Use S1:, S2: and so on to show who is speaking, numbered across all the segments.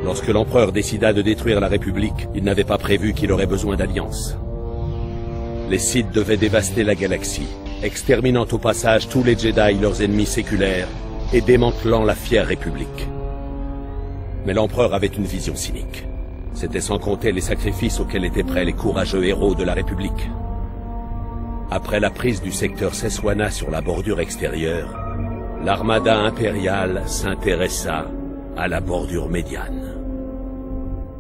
S1: Lorsque l'empereur décida de détruire la République, il n'avait pas prévu qu'il aurait besoin d'alliances. Les Sith devaient dévaster la galaxie, exterminant au passage tous les Jedi, leurs ennemis séculaires, et démantelant la fière République. Mais l'empereur avait une vision cynique. C'était sans compter les sacrifices auxquels étaient prêts les courageux héros de la République. Après la prise du secteur Seswana sur la bordure extérieure, l'armada impériale s'intéressa à la bordure médiane.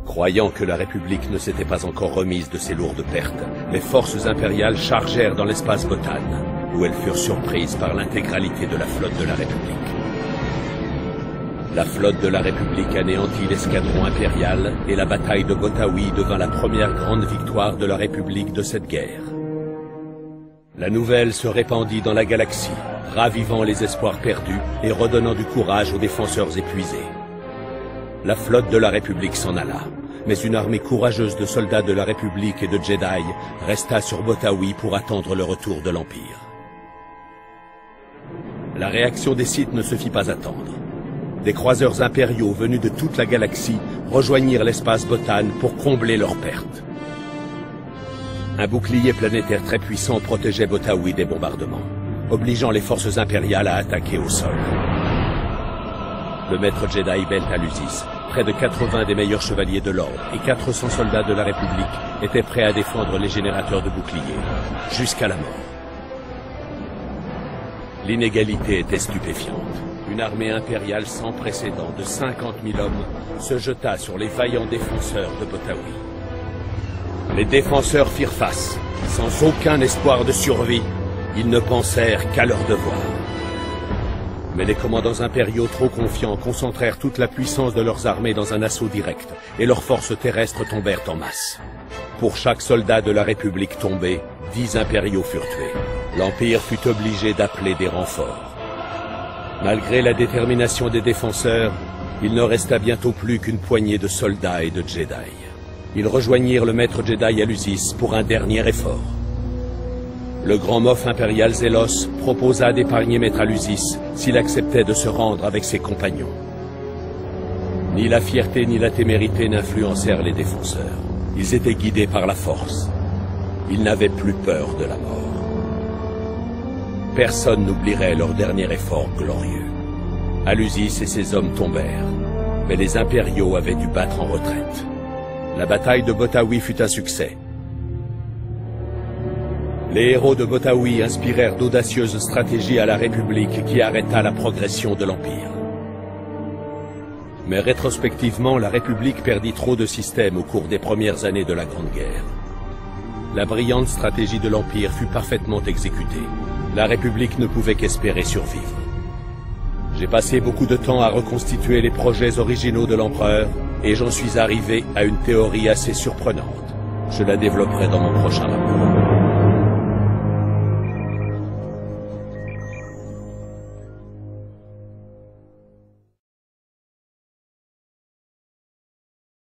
S1: Croyant que la République ne s'était pas encore remise de ses lourdes pertes, les forces impériales chargèrent dans l'espace Botan, où elles furent surprises par l'intégralité de la flotte de la République. La flotte de la République anéantit l'escadron impérial et la bataille de Botawi devint la première grande victoire de la République de cette guerre. La nouvelle se répandit dans la galaxie, ravivant les espoirs perdus et redonnant du courage aux défenseurs épuisés. La flotte de la République s'en alla, mais une armée courageuse de soldats de la République et de Jedi resta sur Botawi pour attendre le retour de l'Empire. La réaction des Sith ne se fit pas attendre. Des croiseurs impériaux venus de toute la galaxie rejoignirent l'espace Botan pour combler leurs pertes. Un bouclier planétaire très puissant protégeait Botawi des bombardements, obligeant les forces impériales à attaquer au sol. Le maître Jedi Bel Talusis, près de 80 des meilleurs chevaliers de l'Ordre et 400 soldats de la République étaient prêts à défendre les générateurs de boucliers, jusqu'à la mort. L'inégalité était stupéfiante. Une armée impériale sans précédent de 50 000 hommes se jeta sur les vaillants défenseurs de Botawi. Les défenseurs firent face. Sans aucun espoir de survie, ils ne pensèrent qu'à leur devoir. Mais les commandants impériaux trop confiants concentrèrent toute la puissance de leurs armées dans un assaut direct, et leurs forces terrestres tombèrent en masse. Pour chaque soldat de la République tombé, 10 impériaux furent tués. L'Empire fut obligé d'appeler des renforts. Malgré la détermination des défenseurs, il ne resta bientôt plus qu'une poignée de soldats et de Jedi. Ils rejoignirent le maître Jedi Alusis pour un dernier effort. Le grand Moff impérial Zélos proposa d'épargner maître Alusis s'il acceptait de se rendre avec ses compagnons. Ni la fierté ni la témérité n'influencèrent les défenseurs. Ils étaient guidés par la force. Ils n'avaient plus peur de la mort. Personne n'oublierait leur dernier effort glorieux. Alusis et ses hommes tombèrent, mais les impériaux avaient dû battre en retraite. La bataille de Botawi fut un succès. Les héros de Botawi inspirèrent d'audacieuses stratégies à la République qui arrêta la progression de l'Empire. Mais rétrospectivement, la République perdit trop de systèmes au cours des premières années de la Grande Guerre. La brillante stratégie de l'Empire fut parfaitement exécutée. La République ne pouvait qu'espérer survivre. J'ai passé beaucoup de temps à reconstituer les projets originaux de l'Empereur, et j'en suis arrivé à une théorie assez surprenante. Je la développerai dans mon prochain rapport.